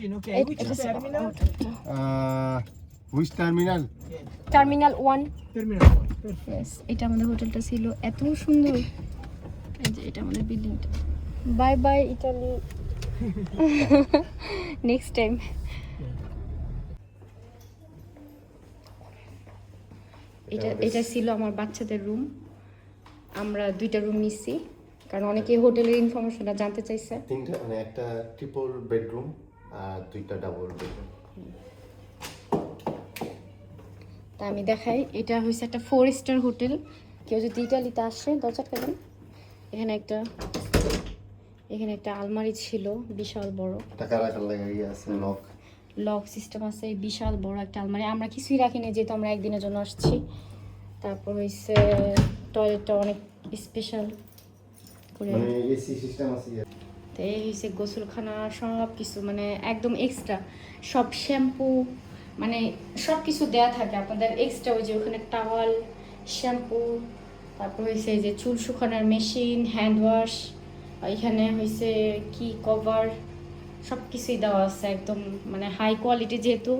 Okay, which terminal? Which terminal? Terminal 1। Terminal 1. Perfect. Yes, এটা আমাদের হোটেলটা ছিল, এত সুন্দর। এই যে এটা আমাদের বিল্ডিংটা। Bye bye Italy, next time. এটা ছিল আমার বাচ্চাদের রুম। আমরা 2টা রুম নিচ্ছি কারণ অনেকে হোটেলের ইনফরমেশনটা জানতে চাইছে। তিনটা, মানে একটা ট্রিপল বেডরুম আর 2টা ডাবল বেডরুম। তা আমি দেখাই, এটা হচ্ছে একটা 4 স্টার হোটেল। কেউ যদি ইটালিতে আসে দরজা আটকাবেন। এখানে একটা আলমারি ছিল বিশাল বড়, টাকা রাখার লাগি আছে, লক সিস্টেম আছে, বিশাল বড় একটা আলমারি। আমরা কিছুই রাখিনি যেহেতু আমরা একদিনের জন্য আসছি। তারপর হইছে টয়লেটটা অনেক স্পেশাল করে, মানে এসি সিস্টেম আছে। তো এই হইছে গোসলখানা, সব কিছু মানে একদম এক্সট্রা। সব শ্যাম্পু মানে সব কিছু দেয়া থাকে আপনাদের এক্সট্রা। ওই যে ওখানে টাওয়াল, শ্যাম্পু, তারপর হয়েছে এই যে চুল শুকানোর মেশিন, হ্যান্ড ওয়াশ, এখানে হয়েছে কি কভার, সব কিছুই দেওয়া আছে একদম মানে হাই কোয়ালিটি। যেহেতু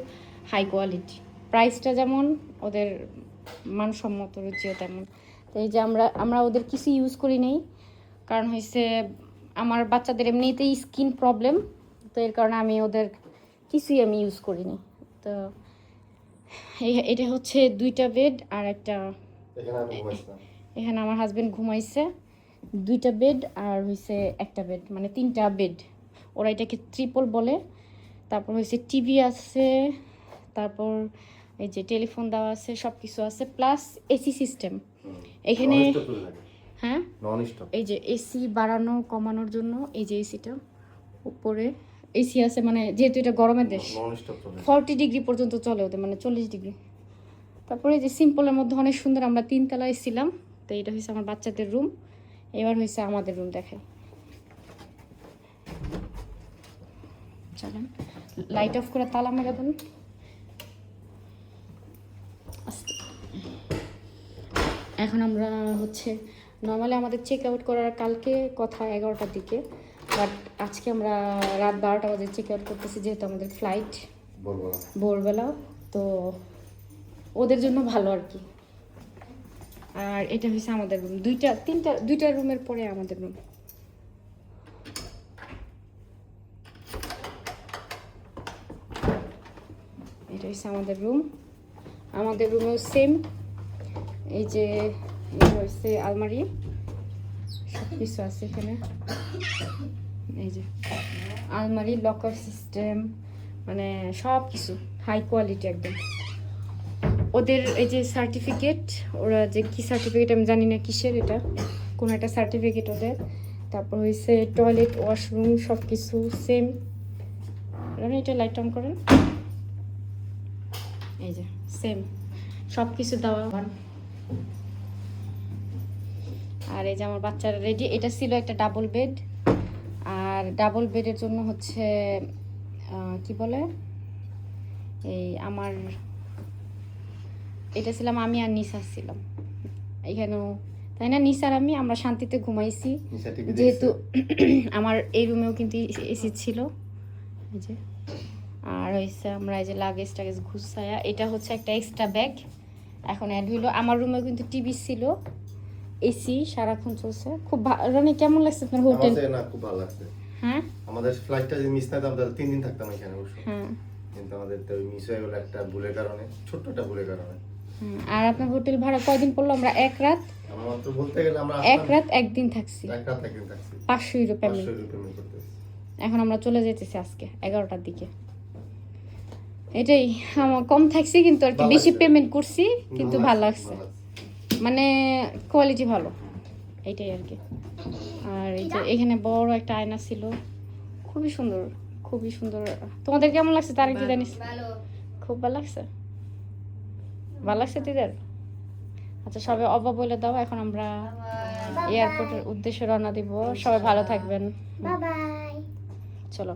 হাই কোয়ালিটি, প্রাইসটা যেমন ওদের মানসম্মত, রুচিও তেমন। তো এই যে আমরা ওদের কিছু ইউজ করি নেই, কারণ হয়েছে আমার বাচ্চাদের এমনিতেই স্কিন প্রবলেম, তো এর কারণে আমি ওদের কিছুই আমি ইউজ করিনি। তো এটা হচ্ছে 2টা বেড আর একটা, এখানে আমার হাজবেন্ড ঘুমাইছে। 2টা বেড আর হয়েছে একটা বেড, মানে 3টা বেড। ওরা এটাকে ট্রিপল বলে। তারপর হয়েছে টিভি আছে, তারপর এই যে টেলিফোন দেওয়া আছে, সব কিছু আছে, প্লাস এসি সিস্টেম এখানে। হ্যাঁ, এই যে এসি বাড়ানো কমানোর জন্য এই যে এসিটা উপরে এসি আছে, মানে যেহেতু এটা গরমের দেশ 40 ডিগ্রি পর্যন্ত চলে ওদের, মানে 40 ডিগ্রি। তারপরে এই যে সিম্পলের মধ্যে অনেক সুন্দর। আমরা 3 তলায় ছিলাম। তো এটা হয়েছে আমার বাচ্চাদের রুম, এবার হয়েছে আমাদের রুম। দেখাই, চলেন লাইট অফ করে তালা মেরে দেন। এখন আমরা হচ্ছে নর্মালি আমাদের চেক আউট করার কালকে কথা 11টার দিকে, বাট আজকে আমরা রাত 12টা বাজে চেক আউট করতেছি, যেহেতু আমাদের ফ্লাইট ভোরবেলা। তো ওদের জন্য ভালো আর কি। আর এটা হচ্ছে আমাদের রুম, 2টা রুমের পরে আমাদের রুম। এটা হচ্ছে আমাদের রুম। আমাদের রুমেও সেম, এই যে হচ্ছে আলমারি, সব কিছু আছে এখানে। এই যে আলমারি, লকার সিস্টেম, মানে সব কিছু হাই কোয়ালিটি একদম। ওদের এই যে সার্টিফিকেট, ওরা যে কি সার্টিফিকেট আমি জানি না কিসের, এটা কোনো একটা সার্টিফিকেট ওদের। তারপর হয়েছে টয়লেট, ওয়াশরুম, সব কিছু সেম। এটা লাইট অন করেন, এই যে সেম সব কিছু দেওয়া। আর এই যে আমার বাচ্চারা রেডি। এটা ছিল একটা ডাবল বেড, আর ডাবল বেডের জন্য হচ্ছে কি বলে, এই আমার এটা ছিলাম আমি আর নিসার ছিলাম এখানেও, তাই না? নিসার আমরা শান্তিতে ঘুমাইছি, যেহেতু আমার এই রুমেও কিন্তু এসি ছিল। এই যে আর হয়েছে আমরা এই যে লাগেজ টাগেজ ঘুষায়া, এটা হচ্ছে একটা এক্সট্রা ব্যাগ এখন অ্যাড হইলো। আমার রুমেও কিন্তু টিভি ছিল, এসি সারাক্ষণ চলছে। খুব রানি, কেমন লাগছে আপনার হোটেল? না, খুব ভালো লাগছে। হ্যাঁ, আমাদের ফ্লাইটটা যদি মিস না হতো তাহলে 3 দিন থাকতাম এখানে অবশ্য। হ্যাঁ, কিন্তু আমাদের তো মিস হয়ে গেল একটা ভুলের কারণে, ছোট্ট একটা ভুলের কারণে। আর আপনার হোটেল ভাড়া কয়দিন পড়লো? আমরা 1 রাত, আমরা মাত্র বলতে গেলে আমরা 1 রাত 1 দিন থাকছি, 1 রাত 1 দিন থাকছি, 500 ইউরো পেমেন্ট। 500 পেমেন্ট করতেছি। এখন আমরা চলে যেতেছি আজকে 11টার দিকে। এটাই আমার কম থাকছি, কিন্তু আর কি বেশি পেমেন্ট করছি, কিন্তু ভালো লাগছে, মানে কোয়ালিটি ভালো, এইটাই আর কি। আর এই যে এখানে বড় একটা আয়না ছিল, খুবই সুন্দর, খুবই সুন্দর। তোমাদের কেমন লাগছে তার কি জানিস? খুব ভালো লাগছে, ভালো লাগছে তোদের? আচ্ছা, সবাই অবাক বলে দাও। এখন আমরা এয়ারপোর্টের উদ্দেশ্যে রওনা দিব। সবাই ভালো থাকবেন, চলো।